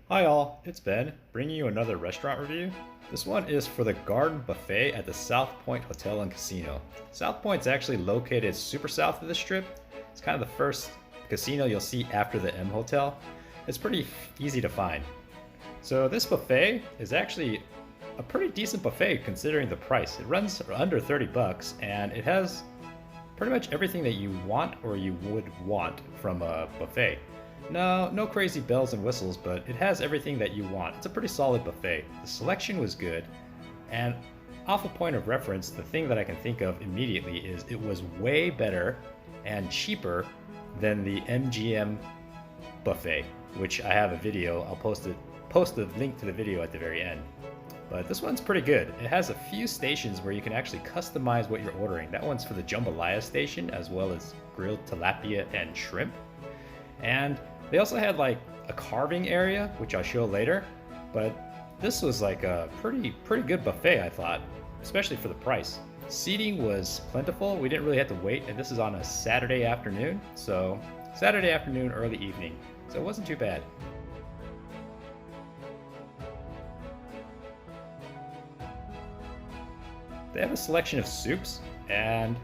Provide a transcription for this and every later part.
Hi all, it's Ben, bringing you another restaurant review. This one is for the Garden Buffet at the South Point Hotel and Casino. South Point's actually located super south of the strip. It's kind of the first casino you'll see after the M Hotel. It's pretty easy to find. So this buffet is actually a pretty decent buffet considering the price. It runs under 30 bucks and it has pretty much everything that you want or you would want from a buffet. No crazy bells and whistles, but it has everything that you want. It's a pretty solid buffet. The selection was good, and off a point of reference, the thing that I can think of immediately is it was way better and cheaper than the MGM buffet, which I have a video. I'll post the link to the video at the very end. But this one's pretty good. It has a few stations where you can actually customize what you're ordering. That one's for the jambalaya station, as well as grilled tilapia and shrimp. And they also had like a carving area, which I'll show later, but this was like a pretty good buffet, I thought, especially for the price. Seating was plentiful. We didn't really have to wait, and this is on a Saturday afternoon, so Saturday afternoon, early evening, so it wasn't too bad. They have a selection of soups, and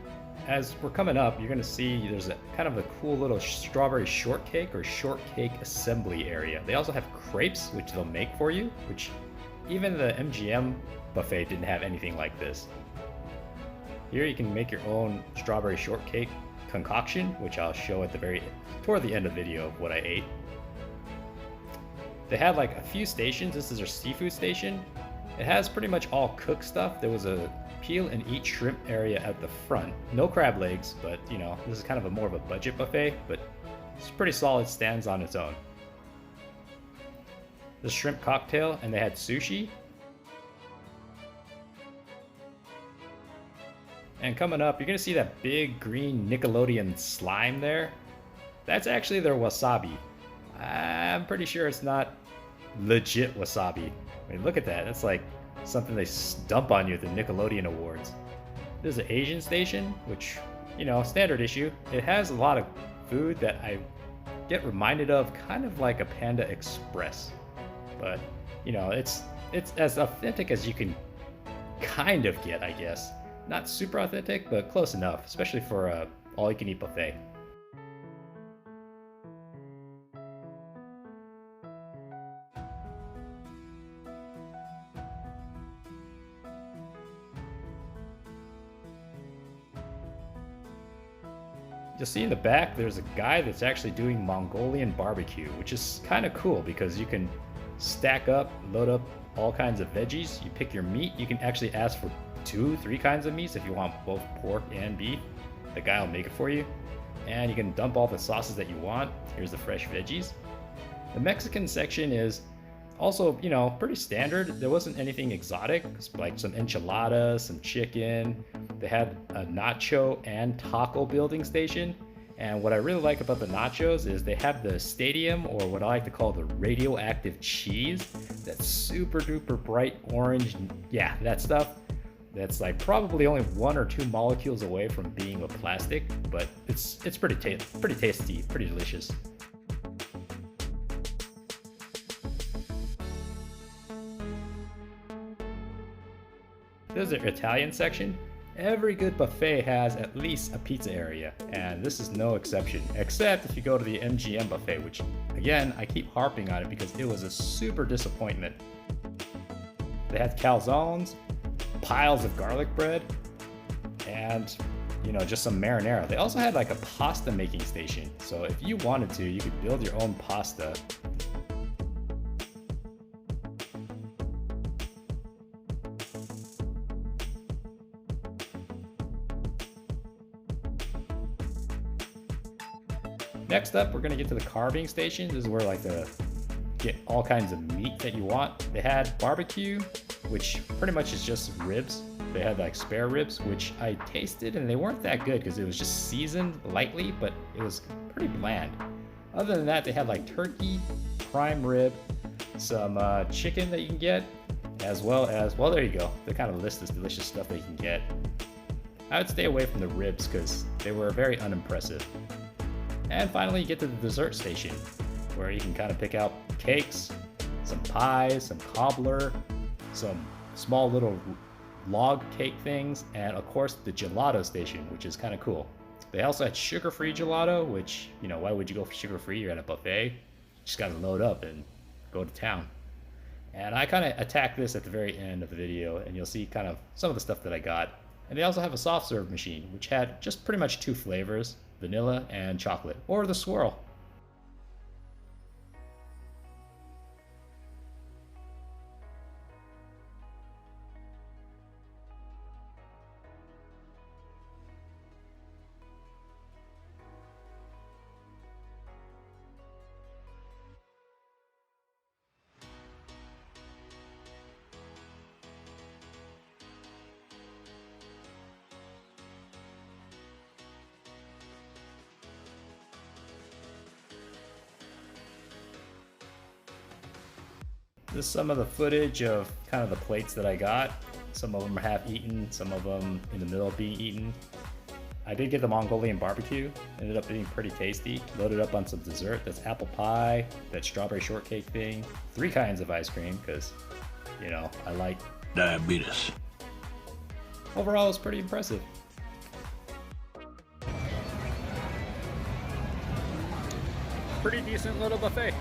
as we're coming up, you're gonna see there's a kind of a cool little strawberry shortcake or shortcake assembly area. They also have crepes, which they'll make for you, which even the MGM buffet didn't have anything like this. Here you can make your own strawberry shortcake concoction, which I'll show at toward the end of the video of what I ate. They had like a few stations. This is their seafood station. It has pretty much all cooked stuff. There was a peel and eat shrimp area at the front. No crab legs, but you know, this is kind of more of a budget buffet, but it's pretty solid, stands on its own. The shrimp cocktail, and they had sushi. And coming up, you're gonna see that big green Nickelodeon slime there. That's actually their wasabi. I'm pretty sure it's not legit wasabi. I mean, look at that. That's like something they dump on you at the Nickelodeon Awards. There's an Asian station, which, you know, standard issue. It has a lot of food that I get reminded of, kind of like a Panda Express. But, you know, it's as authentic as you can kind of get, I guess. Not super authentic, but close enough, especially for a all-you-can-eat buffet. You'll see in the back there's a guy that's actually doing Mongolian barbecue, which is kind of cool because you can stack up, load up all kinds of veggies. You pick your meat. You can actually ask for 2-3 kinds of meats if you want both pork and beef. The guy will make it for you. And you can dump all the sauces that you want. Here's the fresh veggies. The Mexican section is also, you know, pretty standard. There wasn't anything exotic, like some enchiladas, some chicken. They had a nacho and taco building station. And what I really like about the nachos is they have the stadium, or what I like to call the radioactive cheese. That's super duper bright orange. Yeah, that stuff. That's like probably only 1 or 2 molecules away from being a plastic, but it's pretty tasty, pretty delicious. There's the Italian section. Every good buffet has at least a pizza area, and this is no exception, except if you go to the MGM buffet, which, again, I keep harping on it because it was a super disappointment. They had calzones, piles of garlic bread, and, you know, just some marinara. They also had like a pasta making station, so if you wanted to, you could build your own pasta. Next up, we're gonna get to the carving station. This is where like get all kinds of meat that you want. They had barbecue, which pretty much is just ribs. They had like spare ribs, which I tasted and they weren't that good because it was just seasoned lightly, but it was pretty bland. Other than that, they had like turkey, prime rib, some chicken that you can get, as well as, well, there you go. They kind of list this delicious stuff that you can get. I would stay away from the ribs because they were very unimpressive. And finally, you get to the dessert station, where you can kind of pick out cakes, some pies, some cobbler, some small little log cake things, and of course the gelato station, which is kind of cool. They also had sugar-free gelato, which, you know, why would you go for sugar-free? You're at a buffet. You just gotta load up and go to town. And I kind of attacked this at the very end of the video, and you'll see kind of some of the stuff that I got. And they also have a soft serve machine, which had just pretty much 2 flavors, vanilla and chocolate, or the swirl. This is some of the footage of kind of the plates that I got. Some of them are half eaten, some of them in the middle of being eaten. I did get the Mongolian barbecue, ended up being pretty tasty. Loaded up on some dessert, that's apple pie, that strawberry shortcake thing, 3 kinds of ice cream, because, you know, I like diabetes. Overall, it's pretty impressive. Pretty decent little buffet.